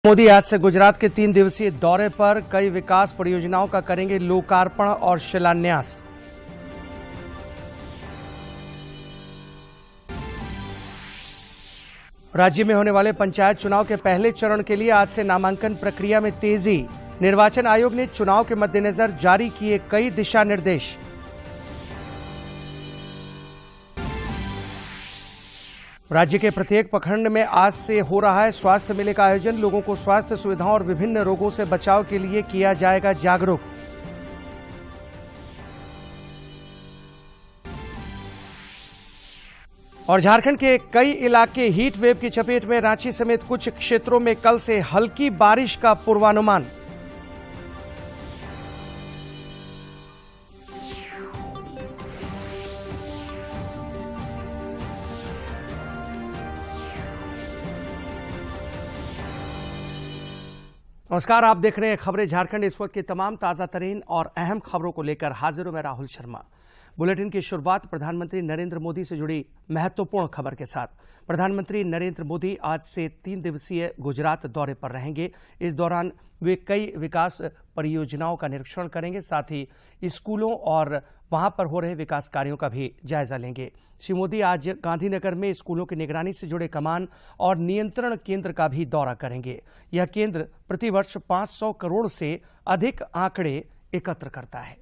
मोदी आज से गुजरात के 3 दिवसीय दौरे पर कई विकास परियोजनाओं का करेंगे लोकार्पण और शिलान्यास। राज्य में होने वाले पंचायत चुनाव के पहले चरण के लिए आज से नामांकन प्रक्रिया में तेजी। निर्वाचन आयोग ने चुनाव के मद्देनजर जारी किए कई दिशा निर्देश। राज्य के प्रत्येक प्रखंड में आज से हो रहा है स्वास्थ्य मेले का आयोजन। लोगों को स्वास्थ्य सुविधाओं और विभिन्न रोगों से बचाव के लिए किया जाएगा जागरूक। और झारखंड के कई इलाके हीट वेव की चपेट में। रांची समेत कुछ क्षेत्रों में कल से हल्की बारिश का पूर्वानुमान। नमस्कार, आप देख रहे हैं खबरें झारखंड। इस वक्त की तमाम ताजा तरीन और अहम खबरों को लेकर हाजिर हूं मैं राहुल शर्मा। बुलेटिन की शुरुआत प्रधानमंत्री नरेंद्र मोदी से जुड़ी महत्वपूर्ण खबर के साथ। प्रधानमंत्री नरेंद्र मोदी आज से 3 दिवसीय गुजरात दौरे पर रहेंगे। इस दौरान वे कई विकास परियोजनाओं का निरीक्षण करेंगे, साथ ही स्कूलों और वहां पर हो रहे विकास कार्यों का भी जायजा लेंगे। श्री मोदी आज गांधीनगर में स्कूलों की निगरानी से जुड़े कमान और नियंत्रण केंद्र का भी दौरा करेंगे। यह केंद्र प्रतिवर्ष 500 करोड़ से अधिक आंकड़े एकत्र करता है।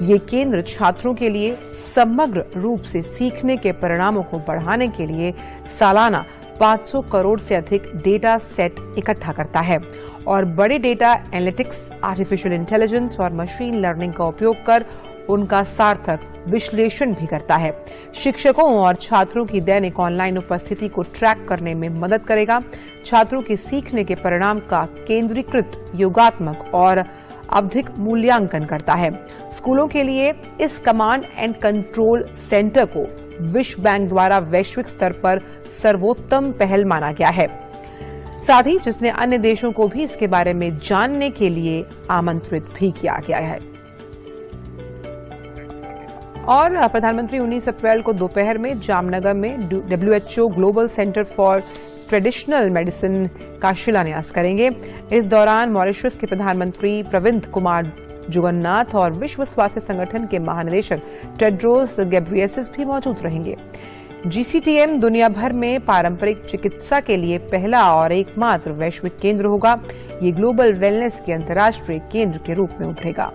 ये केंद्र छात्रों के लिए समग्र रूप से सीखने के परिणामों को बढ़ाने के लिए सालाना 500 करोड़ से अधिक डेटा सेट इकट्ठा करता है और बड़े डेटा एनालिटिक्स, आर्टिफिशियल इंटेलिजेंस और मशीन लर्निंग का उपयोग कर उनका सार्थक विश्लेषण भी करता है। शिक्षकों और छात्रों की दैनिक ऑनलाइन उपस्थिति को ट्रैक करने में मदद करेगा। छात्रों की सीखने के परिणाम का केंद्रीकृत, योगात्मक और आवधिक मूल्यांकन करता है। स्कूलों के लिए इस कमांड एंड कंट्रोल सेंटर को विश्व बैंक द्वारा वैश्विक स्तर पर सर्वोत्तम पहल माना गया है, साथ ही जिसने अन्य देशों को भी इसके बारे में जानने के लिए आमंत्रित भी किया गया है। और प्रधानमंत्री 19 अप्रैल को दोपहर में जामनगर में WHO global centre for traditional medicine का शिलान्यास करेंगे। इस दौरान मॉरिशस के प्रधानमंत्री प्रविंद कुमार जुगन्नाथ और विश्व स्वास्थ्य संगठन के महानिदेशक टेड्रोस गेब्रियेसस भी मौजूद रहेंगे। GCTM दुनिया भर में पारंपरिक चिकित्सा के लिए पहला और एकमात्र वैश्विक केंद्र होगा। ये ग्लोबल वेलनेस के अंतर्राष्ट्रीय केंद्र के रूप में उभरेगा।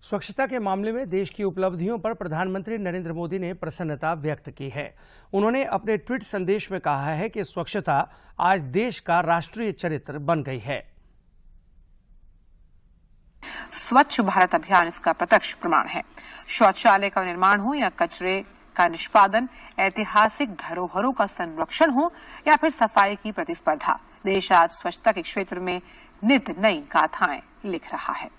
स्वच्छता के मामले में देश की उपलब्धियों पर प्रधानमंत्री नरेंद्र मोदी ने प्रसन्नता व्यक्त की है। उन्होंने अपने ट्वीट संदेश में कहा है कि स्वच्छता आज देश का राष्ट्रीय चरित्र बन गई है। स्वच्छ भारत अभियान इसका प्रत्यक्ष प्रमाण है। शौचालय का निर्माण हो या कचरे का निष्पादन, ऐतिहासिक धरोहरों का संरक्षण हो या फिर सफाई की प्रतिस्पर्धा, देश आज स्वच्छता के क्षेत्र में नित नई गाथाएं लिख रहा है।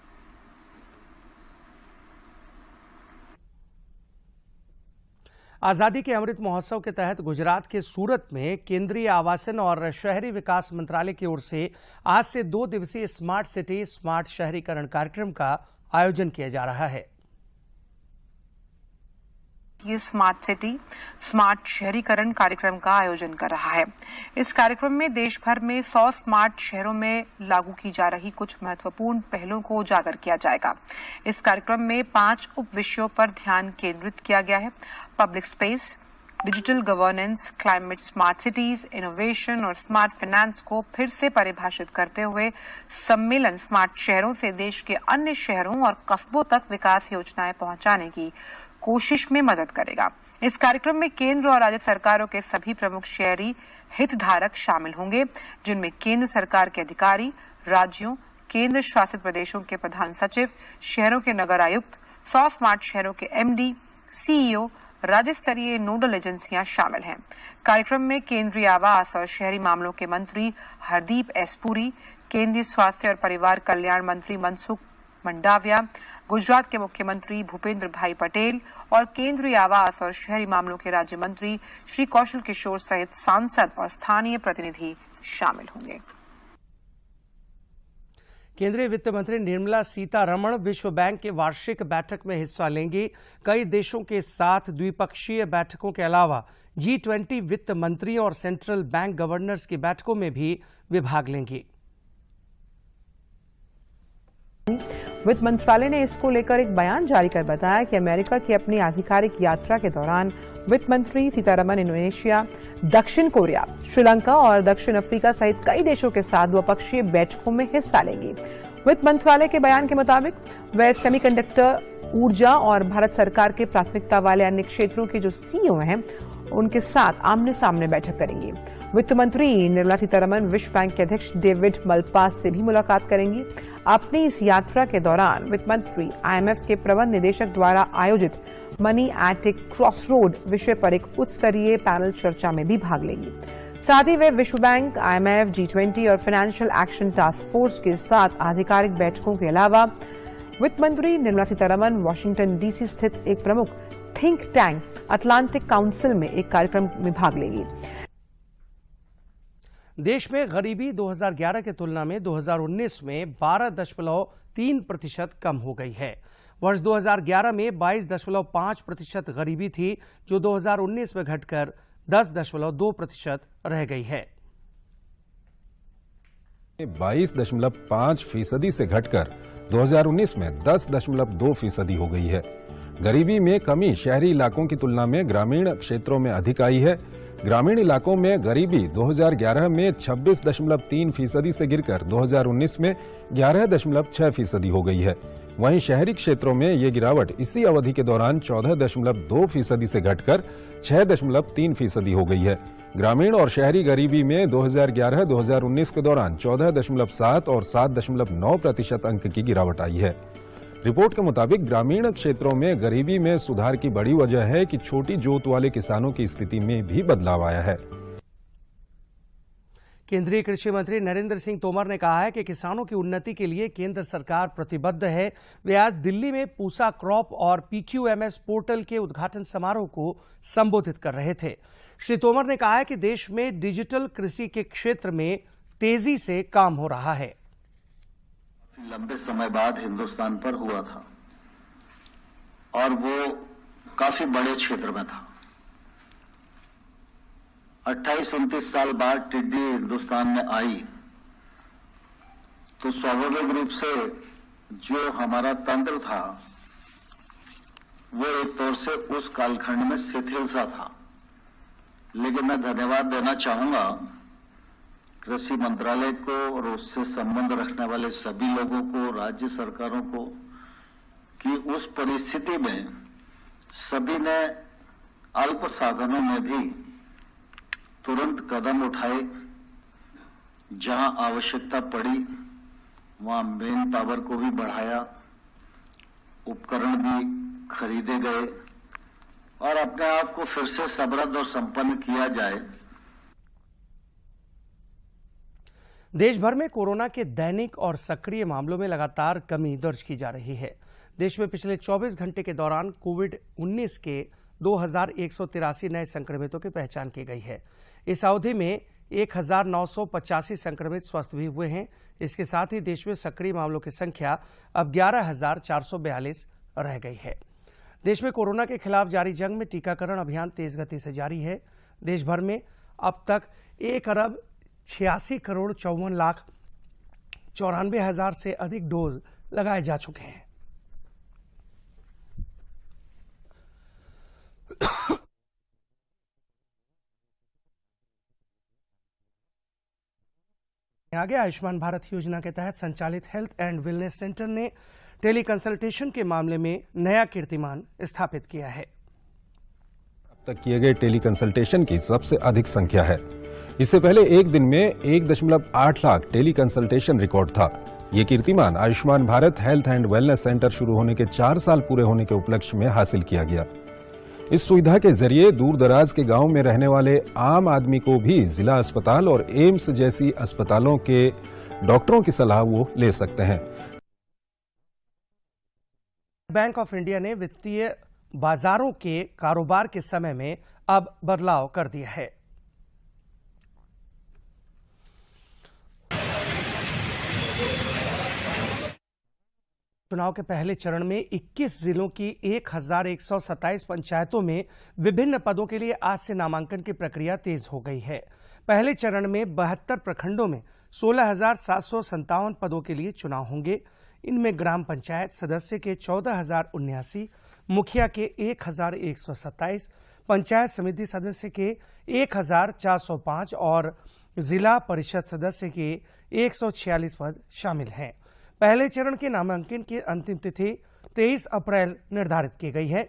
आजादी के अमृत महोत्सव के तहत गुजरात के सूरत में केंद्रीय आवासन और शहरी विकास मंत्रालय की ओर से आज से 2 दिवसीय स्मार्ट सिटी, स्मार्ट शहरीकरण कार्यक्रम का आयोजन किया जा रहा है। ये स्मार्ट सिटी, स्मार्ट शहरीकरण कार्यक्रम का आयोजन कर रहा है। इस कार्यक्रम में देश भर में 100 स्मार्ट शहरों में लागू की जा रही कुछ महत्वपूर्ण पहलों को उजागर किया जाएगा। इस कार्यक्रम में 5 उप विषयों पर ध्यान केंद्रित किया गया है। Public space, digital governance, climate smart cities, innovation और स्मार्ट फाइनेंस को फिर से परिभाषित करते हुए सम्मेलन स्मार्ट शहरों से देश के अन्य शहरों और कस्बों तक विकास योजनाएं पहुंचाने की कोशिश में मदद करेगा। इस कार्यक्रम में केंद्र और राज्य सरकारों के सभी प्रमुख शहरी हितधारक शामिल होंगे, जिनमें केंद्र सरकार के अधिकारी, राज्यों, केंद्र शासित प्रदेशों के प्रधान सचिव, शहरों के नगर आयुक्त, 100 स्मार्ट शहरों के MD, CEO, राज्य स्तरीय नोडल एजेंसियां शामिल हैं। कार्यक्रम में केंद्रीय आवास और शहरी मामलों के मंत्री हरदीप एस पुरी, केंद्रीय स्वास्थ्य और परिवार कल्याण मंत्री मनसुख मंडाविया, गुजरात के मुख्यमंत्री भूपेंद्र भाई पटेल और केंद्रीय आवास और शहरी मामलों के राज्य मंत्री श्री कौशल किशोर सहित सांसद और स्थानीय प्रतिनिधि शामिल होंगे। केंद्रीय वित्त मंत्री निर्मला सीतारमण विश्व बैंक के वार्षिक बैठक में हिस्सा लेंगी। कई देशों के साथ द्विपक्षीय बैठकों के अलावा G20 वित्त मंत्रियों और सेंट्रल बैंक गवर्नर्स की बैठकों में भी विभाग लेंगी। वित्त मंत्रालय ने इसको लेकर एक बयान जारी कर बताया कि अमेरिका की अपनी आधिकारिक यात्रा के दौरान वित्त मंत्री सीतारमण इंडोनेशिया, दक्षिण कोरिया, श्रीलंका और दक्षिण अफ्रीका सहित कई देशों के साथ द्विपक्षीय बैठकों में हिस्सा लेंगी। वित्त मंत्रालय के बयान के मुताबिक वे सेमीकंडक्टर, ऊर्जा और भारत सरकार के प्राथमिकता वाले अन्य क्षेत्रों के जो सीईओ हैं उनके साथ आमने सामने बैठक करेंगी। वित्त मंत्री निर्मला सीतारमण विश्व बैंक के अध्यक्ष डेविड मलपास से भी मुलाकात करेंगी। अपनी इस यात्रा के दौरान वित्त मंत्री IMF के प्रबंध निदेशक द्वारा आयोजित मनी एट ए क्रॉसरोड विषय पर एक उच्च स्तरीय पैनल चर्चा में भी भाग लेंगी। साथ ही वे विश्व बैंक, IMF, G20 और फाइनेंशियल एक्शन टास्क फोर्स के साथ आधिकारिक बैठकों के अलावा वित्त मंत्री निर्मला सीतारमण वॉशिंगटन DC स्थित एक प्रमुख थिंक टैंक अटलांटिक काउंसिल में एक कार्यक्रम में भाग लेंगी। देश में गरीबी 2011 की तुलना में 2019 में 12.3% कम हो गई है। वर्ष 2011 में 22.5% गरीबी थी, जो 2019 में घटकर 10.2% रह गई है। 22.5% से घटकर 2019 में 10.2% हो गई है। गरीबी में कमी शहरी इलाकों की तुलना में ग्रामीण क्षेत्रों में अधिक आई है। ग्रामीण इलाकों में गरीबी 2011 में 26.3% से गिरकर 2019 में 11.6% हो गई है। वहीं शहरी क्षेत्रों में ये गिरावट इसी अवधि के दौरान 14.2% से घटकर 6.3% हो गई है। ग्रामीण और शहरी गरीबी में 2011-2019 के दौरान 14.7 और 7.9% अंक की गिरावट आई है। रिपोर्ट के मुताबिक ग्रामीण क्षेत्रों में गरीबी में सुधार की बड़ी वजह है कि छोटी जोत वाले किसानों की स्थिति में भी बदलाव आया है। केंद्रीय कृषि मंत्री नरेंद्र सिंह तोमर ने कहा है कि किसानों की उन्नति के लिए केंद्र सरकार प्रतिबद्ध है। वे आज दिल्ली में पूसा क्रॉप और PQMS पोर्टल के उद्घाटन समारोह को संबोधित कर रहे थे। श्री तोमर ने कहा है कि देश में डिजिटल कृषि के क्षेत्र में तेजी से काम हो रहा है। लंबे समय बाद हिंदुस्तान पर हुआ था और वो काफी बड़े क्षेत्र में था। 28-29 साल बाद टिड्डी हिंदुस्तान में आई तो स्वाभाविक रूप से जो हमारा तंत्र था वो एक तौर से उस कालखंड में शिथिल सा था। लेकिन मैं धन्यवाद देना चाहूंगा कृषि मंत्रालय को और उससे संबंध रखने वाले सभी लोगों को, राज्य सरकारों को, कि उस परिस्थिति में सभी ने अल्प साधनों में भी तुरंत कदम उठाए। जहां आवश्यकता पड़ी वहां मेन पावर को भी बढ़ाया, उपकरण भी खरीदे गए और अपने आप को फिर से समृद्ध और संपन्न किया जाए। देश भर में कोरोना के दैनिक और सक्रिय मामलों में लगातार कमी दर्ज की जा रही है। देश में पिछले 24 घंटे के दौरान कोविड-19 के 2183 नए संक्रमितों की पहचान की गई है। इस अवधि में 1985 संक्रमित स्वस्थ भी हुए हैं। इसके साथ ही देश में सक्रिय मामलों की संख्या अब 11,442 रह गई है। देश में कोरोना के खिलाफ जारी जंग में टीकाकरण अभियान तेज गति से जारी है। देश भर में अब तक 1,86,54,94,000 से अधिक डोज लगाए जा चुके हैं। आगे आयुष्मान भारत योजना के तहत संचालित हेल्थ एंड वेलनेस सेंटर ने टेली कंसल्टेशन के मामले में नया कीर्तिमान स्थापित किया है। अब तक किए गए टेली कंसल्टेशन की सबसे अधिक संख्या है। इससे पहले एक दिन में 1.8 लाख टेली कंसल्टेशन रिकॉर्ड था। ये कीर्तिमान Ayushman Bharat health and wellness centre शुरू होने के 4 साल पूरे होने के उपलक्ष्य में हासिल किया गया। इस सुविधा के जरिए दूर दराज के गांव में रहने वाले आम आदमी को भी जिला अस्पताल और एम्स जैसी अस्पतालों के डॉक्टरों की सलाह वो ले सकते हैं। बैंक ऑफ इंडिया ने वित्तीय बाजारों के कारोबार के समय में अब बदलाव कर दिया है। चुनाव के पहले चरण में 21 जिलों की 1127 पंचायतों में विभिन्न पदों के लिए आज से नामांकन की प्रक्रिया तेज हो गई है। पहले चरण में 72 प्रखंडों में 16,757 पदों के लिए चुनाव होंगे। इनमें ग्राम पंचायत सदस्य के 14,079, मुखिया के 1,127, पंचायत समिति सदस्य के 1,405 और जिला परिषद सदस्य के 146 पद शामिल हैं। पहले चरण के नामांकन की अंतिम तिथि 23 अप्रैल निर्धारित की गई है।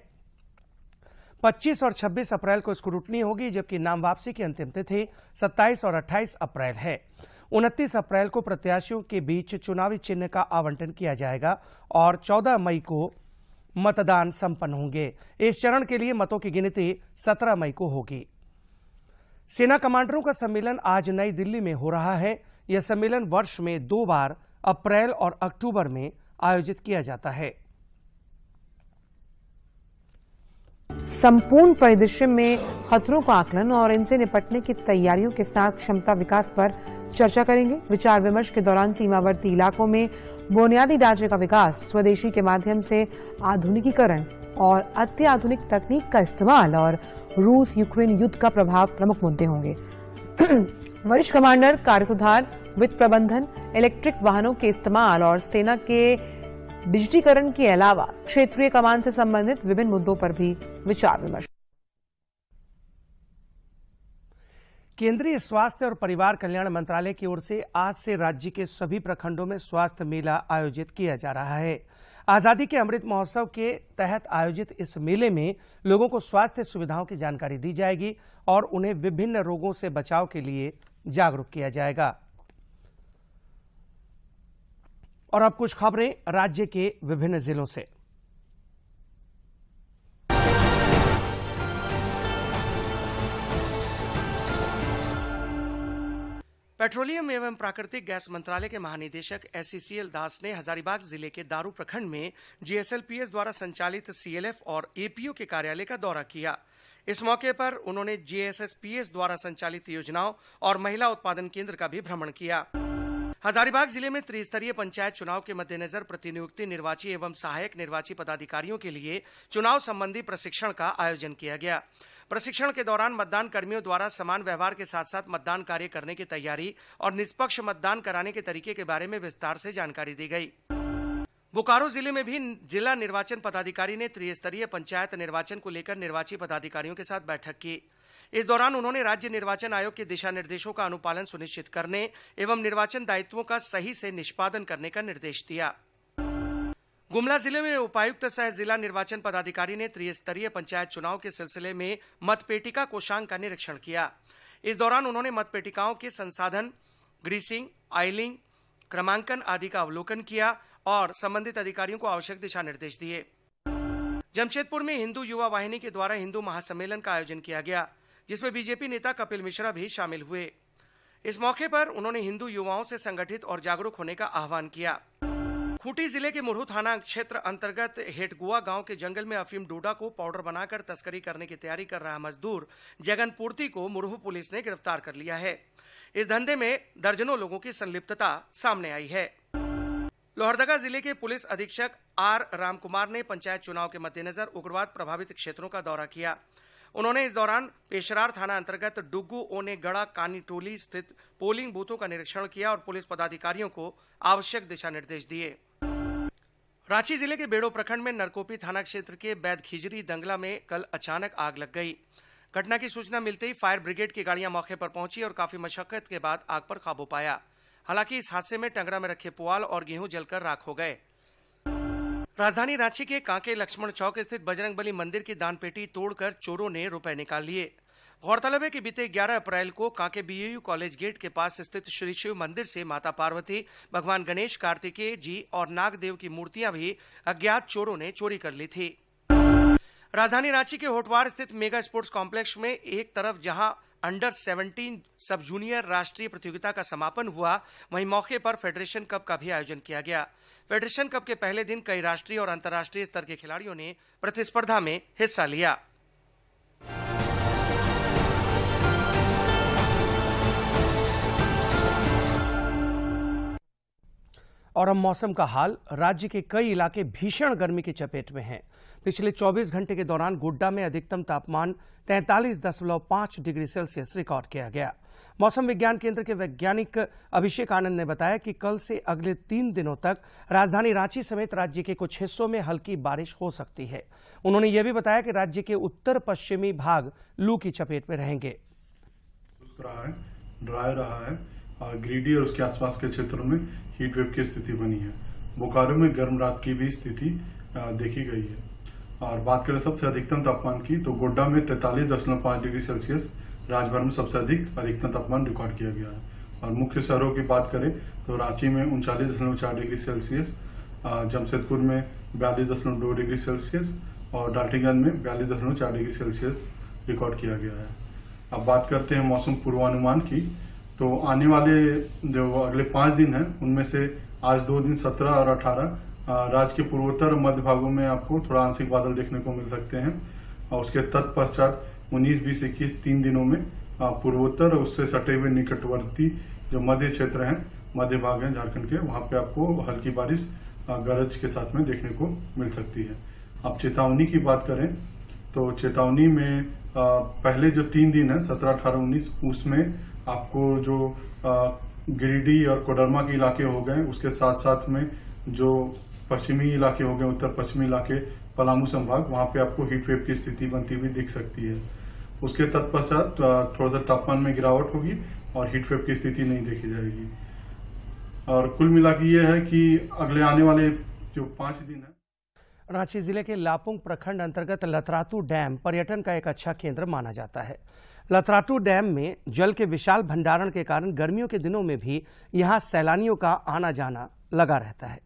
25 और 26 अप्रैल को स्क्रूटनी होगी, जबकि नाम वापसी की अंतिम तिथि 27 और 28 अप्रैल है। 29 अप्रैल को प्रत्याशियों के बीच चुनावी चिन्ह का आवंटन किया जाएगा और 14 मई को मतदान संपन्न होंगे। इस चरण के लिए मतों की गिनती 17 मई को होगी। सेना कमांडरों का सम्मेलन आज नई दिल्ली में हो रहा है। यह सम्मेलन वर्ष में 2 बार अप्रैल और अक्टूबर में आयोजित किया जाता है। संपूर्ण परिदृश्य में खतरों का आकलन और इनसे निपटने की तैयारियों के साथ क्षमता विकास पर चर्चा करेंगे। विचार विमर्श के दौरान सीमावर्ती इलाकों में बुनियादी ढांचे का विकास, स्वदेशी के माध्यम से आधुनिकीकरण और अत्याधुनिक तकनीक का इस्तेमाल और रूस यूक्रेन युद्ध का प्रभाव प्रमुख मुद्दे होंगे। वरिष्ठ कमांडर कार्य सुधार, वित्त प्रबंधन, इलेक्ट्रिक वाहनों के इस्तेमाल और सेना के डिजिटीकरण के अलावा क्षेत्रीय कमान से संबंधित विभिन्न मुद्दों पर भी विचार विमर्श। केंद्रीय स्वास्थ्य और परिवार कल्याण मंत्रालय की ओर से आज से राज्य के सभी प्रखंडों में स्वास्थ्य मेला आयोजित किया जा रहा है। आजादी के अमृत महोत्सव के तहत आयोजित इस मेले में लोगों को स्वास्थ्य सुविधाओं की जानकारी दी जाएगी और उन्हें विभिन्न रोगों से बचाव के लिए जागरूक किया जाएगा। और अब कुछ खबरें राज्य के विभिन्न जिलों से। पेट्रोलियम एवं प्राकृतिक गैस मंत्रालय के महानिदेशक SCCL दास ने हजारीबाग जिले के दारू प्रखंड में GSLPS द्वारा संचालित CLF और APO के कार्यालय का दौरा किया। इस मौके पर उन्होंने GSSPS द्वारा संचालित योजनाओं और महिला उत्पादन केंद्र का भी भ्रमण किया। हजारीबाग जिले में त्रिस्तरीय पंचायत चुनाव के मद्देनजर प्रतिनियुक्ति निर्वाची एवं सहायक निर्वाची पदाधिकारियों के लिए चुनाव संबंधी प्रशिक्षण का आयोजन किया गया। प्रशिक्षण के दौरान मतदान कर्मियों द्वारा समान व्यवहार के साथ साथ मतदान कार्य करने की तैयारी और निष्पक्ष मतदान कराने के तरीके के बारे में विस्तार से जानकारी दी गई। बोकारो जिले में भी जिला निर्वाचन पदाधिकारी ने त्रिस्तरीय पंचायत निर्वाचन को लेकर निर्वाची पदाधिकारियों के साथ बैठक की। इस दौरान उन्होंने राज्य निर्वाचन आयोग के दिशा निर्देशों का अनुपालन सुनिश्चित करने एवं निर्वाचन दायित्वों का सही से निष्पादन करने का निर्देश दिया। गुमला जिले में उपायुक्त सह जिला निर्वाचन पदाधिकारी ने त्रिस्तरीय पंचायत चुनाव के सिलसिले में मतपेटिका कोषांग का निरीक्षण किया। इस दौरान उन्होंने मतपेटिकाओं के संसाधन, ग्रीसिंग, आइलिंग, क्रमांकन आदि का अवलोकन किया और संबंधित अधिकारियों को आवश्यक दिशा निर्देश दिए। जमशेदपुर में हिंदू युवा वाहिनी के द्वारा हिंदू महासम्मेलन का आयोजन किया गया, जिसमें बीजेपी नेता कपिल मिश्रा भी शामिल हुए। इस मौके पर उन्होंने हिंदू युवाओं से संगठित और जागरूक होने का आह्वान किया। खूंटी जिले के मुरहू थाना क्षेत्र अंतर्गत हेटगुआ गांव के जंगल में अफीम डोडा को पाउडर बनाकर तस्करी करने की तैयारी कर रहा मजदूर जगन पूर्ति को मुरहू पुलिस ने गिरफ्तार कर लिया है। इस धंधे में दर्जनों लोगों की संलिप्तता सामने आई है। लोहरदगा जिले के पुलिस अधीक्षक R रामकुमार ने पंचायत चुनाव के मद्देनजर उग्रवाद प्रभावित क्षेत्रों का दौरा किया। उन्होंने इस दौरान पेशरार थाना अंतर्गत डुग्गू ओने गड़ा कानी टोली स्थित पोलिंग बूथों का निरीक्षण किया और पुलिस पदाधिकारियों को आवश्यक दिशा निर्देश दिए। रांची जिले के बेड़ो प्रखंड में नरकोपी थाना क्षेत्र के बैद खिजरी दंगला में कल अचानक आग लग गई। घटना की सूचना मिलते ही फायर ब्रिगेड की गाड़ियां मौके पर पहुंची और काफी मशक्कत के बाद आग पर काबू पाया। हालांकि इस हादसे में टंगरा में रखे पुआल और गेहूं जलकर राख हो गए। राजधानी रांची के कांके लक्ष्मण चौक स्थित बजरंगबली मंदिर की दानपेटी तोड़कर चोरों ने रुपए निकाल लिए। गौरतलब है कि बीते 11 अप्रैल को कांके BAU कॉलेज गेट के पास स्थित श्री शिव मंदिर से माता पार्वती, भगवान गणेश, कार्तिकेय जी और नागदेव की मूर्तियां भी अज्ञात चोरों ने चोरी कर ली थी। राजधानी रांची के होटवार स्थित मेगा स्पोर्ट्स कॉम्प्लेक्स में एक तरफ जहां अंडर 17 सब जूनियर राष्ट्रीय प्रतियोगिता का समापन हुआ, वहीं मौके पर फेडरेशन कप का भी आयोजन किया गया। फेडरेशन कप के पहले दिन कई राष्ट्रीय और अंतर्राष्ट्रीय स्तर के खिलाड़ियों ने प्रतिस्पर्धा में हिस्सा लिया। और अब मौसम का हाल। राज्य के कई इलाके भीषण गर्मी की चपेट में हैं। पिछले 24 घंटे के दौरान गोड्डा में अधिकतम तापमान 43.5 डिग्री सेल्सियस रिकॉर्ड किया गया। मौसम विज्ञान केंद्र के वैज्ञानिक अभिषेक आनंद ने बताया कि कल से अगले 3 दिनों तक राजधानी रांची समेत राज्य के कुछ हिस्सों में हल्की बारिश हो सकती है। उन्होंने यह भी बताया कि राज्य के उत्तर पश्चिमी भाग लू की चपेट में रहेंगे। ड्राई रहा है और गिरिडीह और उसके आसपास के क्षेत्रों में हीट वेव की स्थिति बनी है। बोकारो में गर्म रात की भी स्थिति देखी गई है। और बात करें सबसे अधिकतम तापमान की तो गोड्डा में 43.5 डिग्री सेल्सियस राज्य भर में सबसे अधिक अधिकतम तापमान रिकॉर्ड किया गया है। और मुख्य शहरों की बात करें तो रांची में 39.4 डिग्री सेल्सियस, जमशेदपुर में 42.2 डिग्री सेल्सियस और डाल्टनगंज में 42.4 डिग्री सेल्सियस रिकॉर्ड किया गया है। अब बात करते हैं मौसम पूर्वानुमान की। तो आने वाले जो अगले 5 दिन हैं उनमें से आज 2 दिन 17 और 18 राज्य के पूर्वोत्तर और मध्य भागों में आपको थोड़ा आंशिक बादल देखने को मिल सकते हैं। और उसके तत्पश्चात 19, 20, 21 3 दिनों में पूर्वोत्तर और उससे सटे हुए निकटवर्ती जो मध्य क्षेत्र हैं, मध्य भाग हैं झारखंड के, वहां पे आपको हल्की बारिश गरज के साथ में देखने को मिल सकती है। अब चेतावनी की बात करें तो चेतावनी में पहले जो 3 दिन है 17, 18, 19 उसमें आपको जो गिरिडीह और कोडरमा के इलाके हो गए, उसके साथ साथ में जो पश्चिमी इलाके हो गए, उत्तर पश्चिमी इलाके, पलामू संभाग, वहां पे आपको हीट वेव की स्थिति बनती हुई दिख सकती है। उसके तत्पश्चात थोड़ा सा तापमान में गिरावट होगी और हीट वेव की स्थिति नहीं देखी जाएगी। और कुल मिला के ये है कि अगले आने वाले जो 5 दिन है। रांची जिले के लापुंग प्रखंड अंतर्गत लतरातू डैम पर्यटन का एक अच्छा केंद्र माना जाता है। लतरातू डैम में जल के विशाल भंडारण के कारण गर्मियों के दिनों में भी यहां सैलानियों का आना जाना लगा रहता है।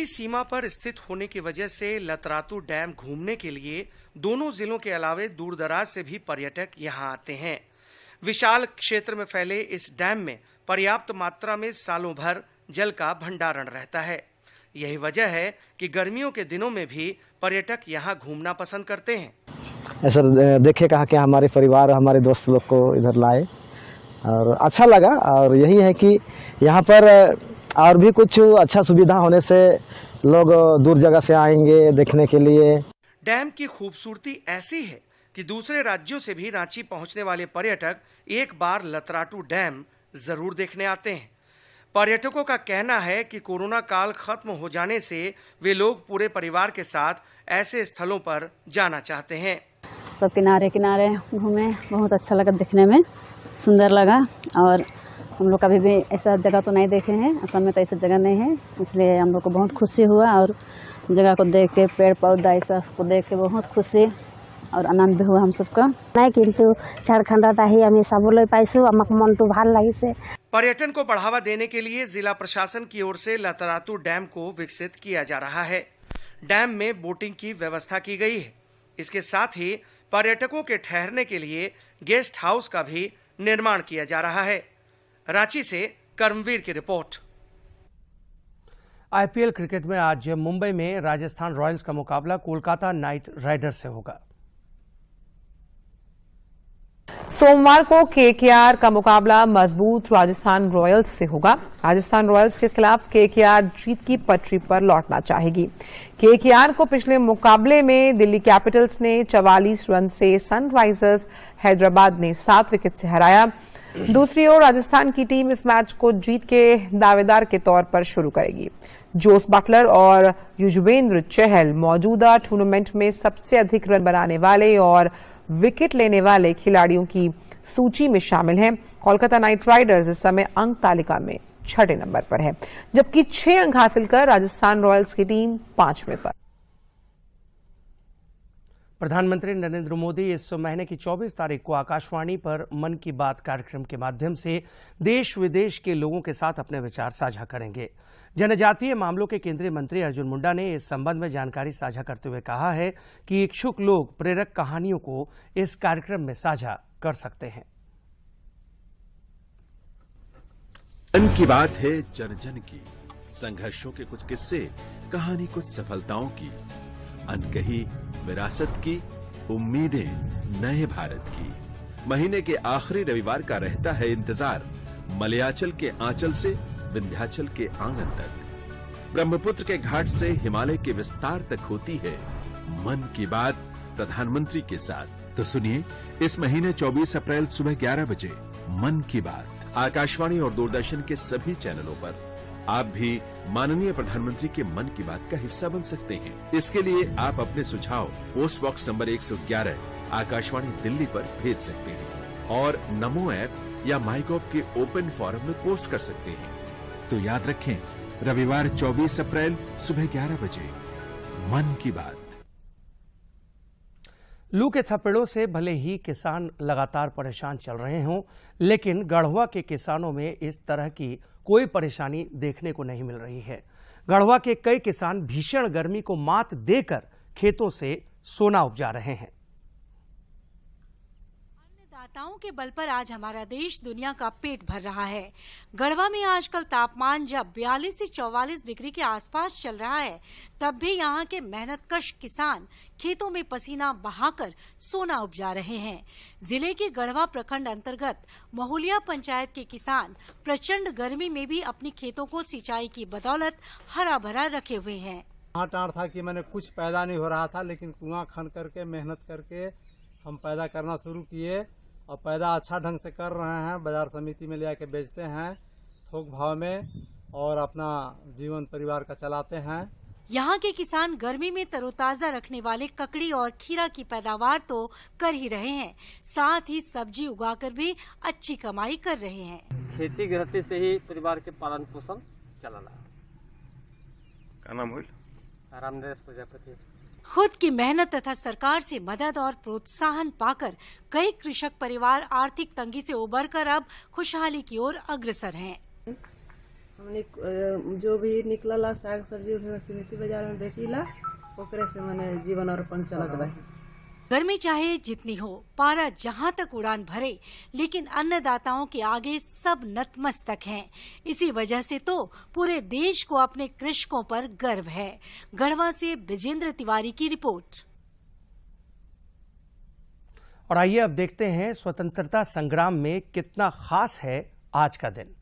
सीमा पर स्थित होने की वजह से लतरातू डैम घूमने के लिए दोनों जिलों के अलावे दूर दराज से भी पर्यटक यहां आते हैं। विशाल क्षेत्र में फैले इस डैम में पर्याप्त मात्रा में सालों भर जल का भंडारण रहता है। यही वजह है कि गर्मियों के दिनों में भी पर्यटक यहाँ घूमना पसंद करते हैं। ऐसा देखे कहा कि हमारे परिवार हमारे दोस्त लोग को इधर लाए और अच्छा लगा। और यही है कि यहाँ पर और भी कुछ अच्छा सुविधा होने से लोग दूर जगह से आएंगे देखने के लिए। डैम की खूबसूरती ऐसी है कि दूसरे राज्यों से भी रांची पहुंचने वाले पर्यटक एक बार लतरातू डैम जरूर देखने आते हैं। पर्यटकों का कहना है कि कोरोना काल खत्म हो जाने से वे लोग पूरे परिवार के साथ ऐसे स्थलों पर जाना चाहते हैं। सब किनारे किनारे घूमे, बहुत अच्छा लगा, दिखने में सुंदर लगा। और हम लोग कभी भी ऐसा जगह तो नहीं देखे हैं, असम में तो ऐसा जगह नहीं है, इसलिए हम लोग को बहुत खुशी हुआ। और जगह को देख के, पेड़ पौधा ऐसा को देख के बहुत खुशी और आनंद हुआ हम सबका। नहीं किंतु झारखंड ही हमें सबले पाइसु आमक मन तो ভাল লাগিছে। पर्यटन को बढ़ावा देने के लिए जिला प्रशासन की ओर से लतरातू डैम को विकसित किया जा रहा है। डैम में बोटिंग की व्यवस्था की गई है। इसके साथ ही पर्यटकों के ठहरने के लिए गेस्ट हाउस का भी निर्माण किया जा रहा है। रांची से कर्मवीर की रिपोर्ट। आईपीएल क्रिकेट में आज मुंबई में राजस्थान रॉयल्स का मुकाबला कोलकाता नाइट राइडर्स से होगा। सोमवार को केकेआर का मुकाबला मजबूत राजस्थान रॉयल्स से होगा। राजस्थान रॉयल्स के खिलाफ केकेआर जीत की पटरी पर लौटना चाहेगी। केकेआर को पिछले मुकाबले में दिल्ली कैपिटल्स ने 44 रन से सनराइजर्स हैदराबाद ने 7 विकेट से हराया। दूसरी ओर राजस्थान की टीम इस मैच को जीत के दावेदार के तौर पर शुरू करेगी। जोस बटलर और युजवेंद्र चहल मौजूदा टूर्नामेंट में सबसे अधिक रन बनाने वाले और विकेट लेने वाले खिलाड़ियों की सूची में शामिल हैं। कोलकाता नाइट राइडर्स इस समय अंक तालिका में 6 नंबर पर है, जबकि 6 अंक हासिल कर राजस्थान रॉयल्स की टीम 5वें पर। प्रधानमंत्री नरेंद्र मोदी इस महीने की 24 तारीख को आकाशवाणी पर मन की बात कार्यक्रम के माध्यम से देश विदेश के लोगों के साथ अपने विचार साझा करेंगे। जनजातीय मामलों के केंद्रीय मंत्री अर्जुन मुंडा ने इस संबंध में जानकारी साझा करते हुए कहा है कि इच्छुक लोग प्रेरक कहानियों को इस कार्यक्रम में साझा कर सकते हैं। मन की बात है जन जन की, संघर्षों के कुछ किस्से, कहानी कुछ सफलताओं की, अनकही विरासत की, उम्मीदें नए भारत की। महीने के आखिरी रविवार का रहता है इंतजार मलयाचल के आंचल से विंध्याचल के आंगन तक। ब्रह्मपुत्र के घाट से हिमालय के विस्तार तक होती है मन की बात प्रधानमंत्री के साथ। तो सुनिए इस महीने 24 अप्रैल सुबह 11 बजे मन की बात आकाशवाणी और दूरदर्शन के सभी चैनलों पर। आप भी माननीय प्रधानमंत्री के मन की बात का हिस्सा बन सकते हैं। इसके लिए आप अपने सुझाव post box number 111 Akashvani Delhi पर भेज सकते हैं और नमो ऐप या माईगॉव के ओपन फोरम में पोस्ट कर सकते हैं। तो याद रखें, रविवार 24 अप्रैल सुबह 11 बजे मन की बात। लू के थपेड़ों से भले ही किसान लगातार परेशान चल रहे हों, लेकिन गढ़वा के किसानों में इस तरह की कोई परेशानी देखने को नहीं मिल रही है। गढ़वा के कई किसान भीषण गर्मी को मात देकर खेतों से सोना उपजा रहे हैं। अन्नदाताओं के बल पर आज हमारा देश दुनिया का पेट भर रहा है। गढ़वा में आजकल तापमान जब 42 से 44 डिग्री के आसपास चल रहा है, तब भी यहाँ के मेहनतकश किसान खेतों में पसीना बहाकर सोना उपजा रहे हैं। जिले के गढ़वा प्रखंड अंतर्गत महुलिया पंचायत के किसान प्रचंड गर्मी में भी अपनी खेतों को सिंचाई की बदौलत हरा भरा रखे हुए हैं। टाँट था कि मैंने कुछ पैदा नहीं हो रहा था, लेकिन कुआं खन करके मेहनत करके हम पैदा करना शुरू किए और पैदा अच्छा ढंग से कर रहे हैं। बाजार समिति में ले आके बेचते हैं थोक भाव में और अपना जीवन परिवार का चलाते हैं। यहाँ के किसान गर्मी में तरोताजा रखने वाले ककड़ी और खीरा की पैदावार तो कर ही रहे हैं, साथ ही सब्जी उगाकर भी अच्छी कमाई कर रहे हैं। खेती गृहस्थी से ही परिवार के पालन पोषण चला। क्या नाम हुई? रामदेव प्रजापति। खुद की मेहनत तथा सरकार से मदद और प्रोत्साहन पाकर कई कृषक परिवार आर्थिक तंगी से उबरकर अब खुशहाली की ओर अग्रसर हैं। हमने जो भी निकलला साग सब्जी समिति बाजार में बेचीला, ओकरे से मैंने जीवन और अपन चलत बा। गर्मी चाहे जितनी हो, पारा जहां तक उड़ान भरे, लेकिन अन्नदाताओं के आगे सब नतमस्तक हैं। इसी वजह से तो पूरे देश को अपने कृषकों पर गर्व है। गढ़वा से विजेंद्र तिवारी की रिपोर्ट। और आइए अब देखते हैं स्वतंत्रता संग्राम में कितना खास है आज का दिन।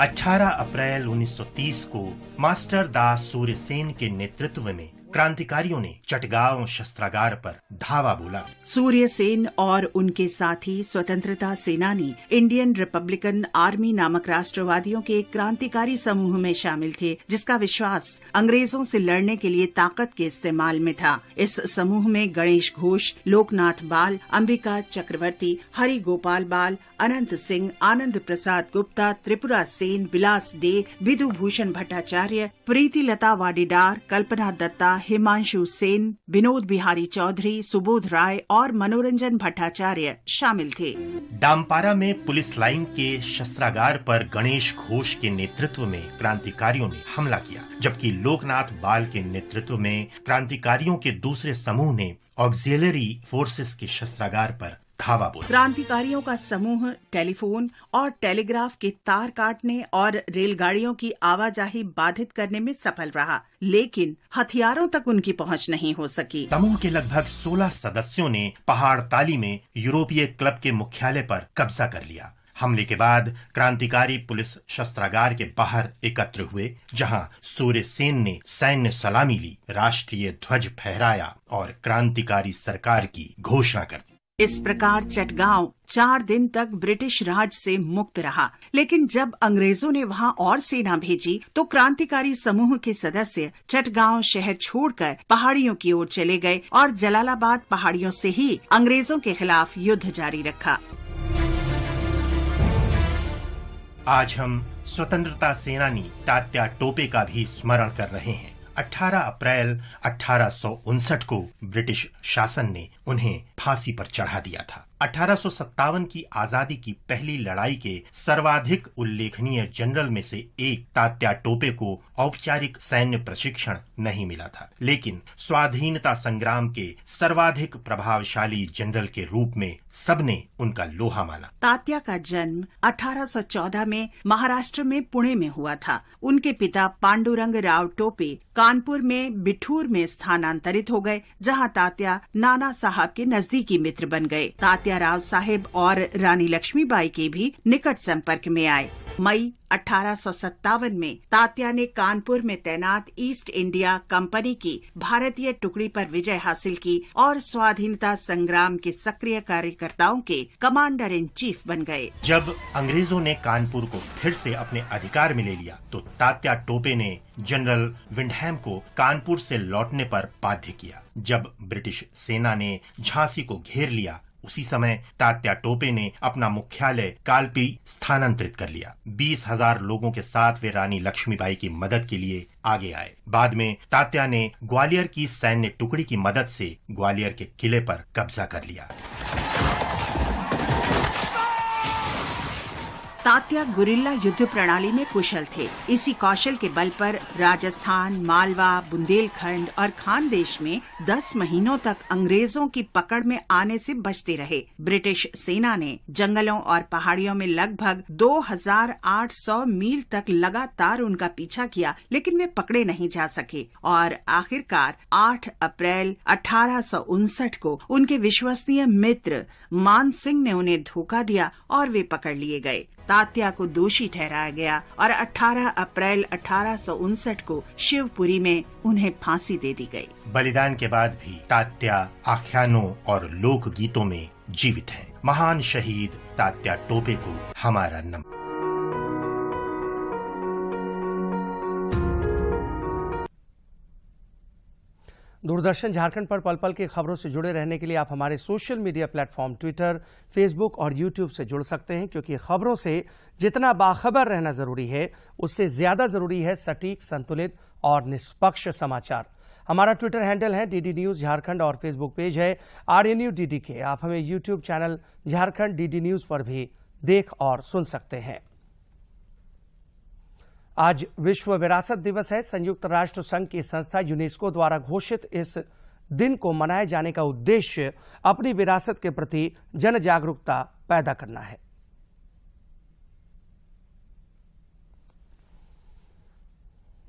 18 अप्रैल 1930 को मास्टर दास सूर्यसेन के नेतृत्व में क्रांतिकारियों ने चटगांव शस्त्रागार पर धावा बोला। सूर्यसेन और उनके साथी स्वतंत्रता सेनानी इंडियन रिपब्लिकन आर्मी नामक राष्ट्रवादियों के एक क्रांतिकारी समूह में शामिल थे, जिसका विश्वास अंग्रेजों से लड़ने के लिए ताकत के इस्तेमाल में था। इस समूह में गणेश घोष, लोकनाथ बाल, अंबिका चक्रवर्ती, हरि गोपाल बाल, अनंत सिंह, आनंद प्रसाद गुप्ता, त्रिपुरा सेन, विलास डे, विधु भूषण भट्टाचार्य, प्रीति लता वाडीदार, कल्पना दत्ता, हिमांशु सेन, विनोद बिहारी चौधरी, सुबोध राय और मनोरंजन भट्टाचार्य शामिल थे। डामपारा में पुलिस लाइन के शस्त्रागार पर गणेश घोष के नेतृत्व में क्रांतिकारियों ने हमला किया, जबकि लोकनाथ बाल के नेतृत्व में क्रांतिकारियों के दूसरे समूह ने ऑक्सिलरी फोर्सेस के शस्त्रागार पर धावा बोला। क्रांतिकारियों का समूह टेलीफोन और टेलीग्राफ के तार काटने और रेलगाड़ियों की आवाजाही बाधित करने में सफल रहा, लेकिन हथियारों तक उनकी पहुंच नहीं हो सकी। समूह के लगभग 16 सदस्यों ने पहाड़ ताली में यूरोपीय क्लब के मुख्यालय पर कब्जा कर लिया। हमले के बाद क्रांतिकारी पुलिस शस्त्रागार के बाहर एकत्र हुए, जहां सूर्यसेन ने सैन्य सलामी ली, राष्ट्रीय ध्वज फहराया और क्रांतिकारी सरकार की घोषणा कर दी। इस प्रकार चटगांव 4 दिन तक ब्रिटिश राज से मुक्त रहा, लेकिन जब अंग्रेजों ने वहां और सेना भेजी तो क्रांतिकारी समूह के सदस्य चटगांव शहर छोड़कर पहाड़ियों की ओर चले गए और जलालाबाद पहाड़ियों से ही अंग्रेजों के खिलाफ युद्ध जारी रखा। आज हम स्वतंत्रता सेनानी तात्या टोपे का भी स्मरण कर रहे हैं। 18 अप्रैल 1859 को ब्रिटिश शासन ने उन्हें फांसी पर चढ़ा दिया था। 1857 की आजादी की पहली लड़ाई के सर्वाधिक उल्लेखनीय जनरल में से एक तात्या टोपे को औपचारिक सैन्य प्रशिक्षण नहीं मिला था, लेकिन स्वाधीनता संग्राम के सर्वाधिक प्रभावशाली जनरल के रूप में सबने उनका लोहा माना। तात्या का जन्म 1814 में महाराष्ट्र में पुणे में हुआ था। उनके पिता पांडुरंग राव टोपे कानपुर में बिठूर में स्थानांतरित हो गए, जहां तात्या नाना साहब के नजदीकी मित्र बन गए। तात्या राव साहेब और रानी लक्ष्मीबाई के भी निकट संपर्क में आए। मई 1857 में तात्या ने कानपुर में तैनात ईस्ट इंडिया कंपनी की भारतीय टुकड़ी पर विजय हासिल की और स्वाधीनता संग्राम के सक्रिय कार्यकर्ताओं के कमांडर इन चीफ बन गए। जब अंग्रेजों ने कानपुर को फिर से अपने अधिकार में ले लिया तो तात्या टोपे ने जनरल विंडहैम को कानपुर से लौटने पर बाध्य किया। जब ब्रिटिश सेना ने झांसी को घेर लिया, उसी समय तात्या टोपे ने अपना मुख्यालय कालपी स्थानांतरित कर लिया। 20,000 लोगों के साथ वे रानी लक्ष्मीबाई की मदद के लिए आगे आए। बाद में तात्या ने ग्वालियर की सैन्य टुकड़ी की मदद से ग्वालियर के किले पर कब्जा कर लिया। तात्या गुरिल्ला युद्ध प्रणाली में कुशल थे। इसी कौशल के बल पर राजस्थान, मालवा, बुंदेलखंड और खानदेश में 10 महीनों तक अंग्रेजों की पकड़ में आने से बचते रहे। ब्रिटिश सेना ने जंगलों और पहाड़ियों में लगभग 2800 मील तक लगातार उनका पीछा किया, लेकिन वे पकड़े नहीं जा सके और आखिरकार 8 अप्रैल 1859 को उनके विश्वसनीय मित्र मान सिंह ने उन्हें धोखा दिया और वे पकड़ लिए गए। तात्या को दोषी ठहराया गया और 18 अप्रैल 1859 को शिवपुरी में उन्हें फांसी दे दी गई। बलिदान के बाद भी तात्या आख्यानों और लोक गीतों में जीवित हैं। महान शहीद तात्या टोपे को हमारा नमन। दूरदर्शन झारखंड पर पल पल की खबरों से जुड़े रहने के लिए आप हमारे social media platform Twitter, Facebook और यूट्यूब से जुड़ सकते हैं, क्योंकि खबरों से जितना बाखबर रहना जरूरी है, उससे ज्यादा जरूरी है सटीक, संतुलित और निष्पक्ष समाचार। हमारा ट्विटर हैंडल है DD न्यूज झारखंड और फेसबुक पेज है RNU DD के। आप हमें YouTube channel Jharkhand DD news पर भी देख और सुन सकते हैं। आज विश्व विरासत दिवस है। संयुक्त राष्ट्र संघ की संस्था यूनेस्को द्वारा घोषित इस दिन को मनाए जाने का उद्देश्य अपनी विरासत के प्रति जन जागरूकता पैदा करना है।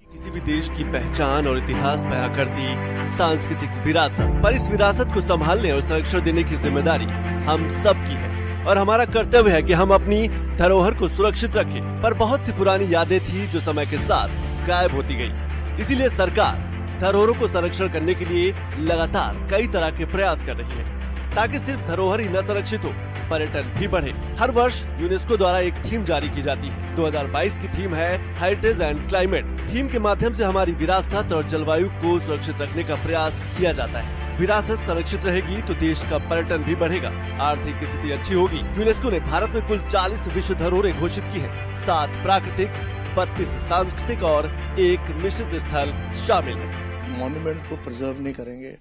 किसी भी देश की पहचान और इतिहास बयां करती सांस्कृतिक विरासत, पर इस विरासत को संभालने और संरक्षण देने की जिम्मेदारी हम सब की है और हमारा कर्तव्य है कि हम अपनी धरोहर को सुरक्षित रखें। पर बहुत सी पुरानी यादें थी जो समय के साथ गायब होती गई। इसीलिए सरकार धरोहरों को संरक्षण करने के लिए लगातार कई तरह के प्रयास कर रही है, ताकि सिर्फ धरोहर ही न संरक्षित हो, पर्यटन भी बढ़े। हर वर्ष यूनेस्को द्वारा एक थीम जारी की जाती है। 2022 की थीम है हेरिटेज एंड क्लाइमेट। थीम के माध्यम से हमारी विरासत और जलवायु को सुरक्षित रखने का प्रयास किया जाता है। विरासत संरक्षित रहेगी तो देश का पर्यटन भी बढ़ेगा, आर्थिक स्थिति अच्छी होगी। यूनेस्को ने भारत में कुल 40 विश्व धरोहरें घोषित की हैं। 7 प्राकृतिक, 32 सांस्कृतिक और 1 मिश्रित स्थल शामिल है। मॉन्यूमेंट को प्रिजर्व नहीं करेंगे,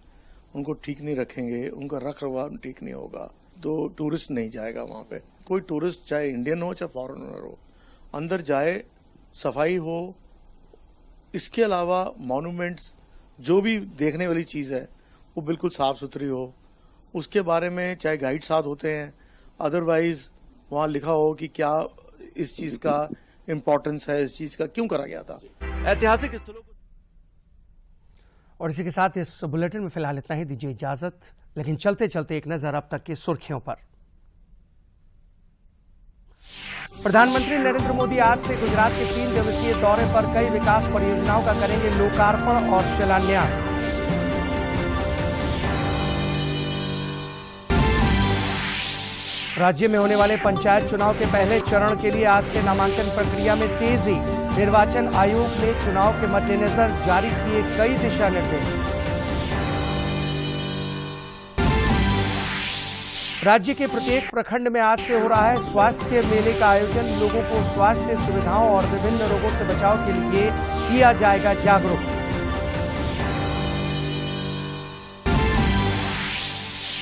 उनको ठीक नहीं रखेंगे, उनका रख रखाव ठीक नहीं होगा तो टूरिस्ट नहीं जाएगा वहाँ पे। कोई टूरिस्ट चाहे इंडियन हो चाहे फॉरेनर हो, अंदर जाए, सफाई हो। इसके अलावा मॉन्यूमेंट्स जो भी देखने वाली चीज है वो बिल्कुल साफ सुथरी हो। उसके बारे में चाहे गाइड साथ होते हैं, अदरवाइज वहाँ लिखा हो कि क्या इस चीज का इम्पोर्टेंस है, इस चीज का क्यों करा गया था। ऐतिहासिक स्थलों को। और इसी के साथ इस बुलेटिन में फिलहाल इतना ही। दीजिए इजाजत, लेकिन चलते चलते एक नजर अब तक की सुर्खियों पर। प्रधानमंत्री नरेंद्र मोदी आज से गुजरात के 3 दिवसीय दौरे पर कई विकास परियोजनाओं का करेंगे लोकार्पण और शिलान्यास। राज्य में होने वाले पंचायत चुनाव के पहले चरण के लिए आज से नामांकन प्रक्रिया में तेजी। निर्वाचन आयोग ने चुनाव के मद्देनजर जारी किए कई दिशा निर्देश। राज्य के प्रत्येक प्रखंड में आज से हो रहा है स्वास्थ्य मेले का आयोजन। लोगों को स्वास्थ्य सुविधाओं और विभिन्न रोगों से बचाव के लिए किया जाएगा जागरूक।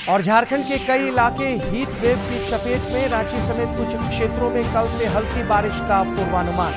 और झारखंड के कई इलाके हीट वेव की चपेट में, रांची समेत कुछ क्षेत्रों में कल से हल्की बारिश का पूर्वानुमान।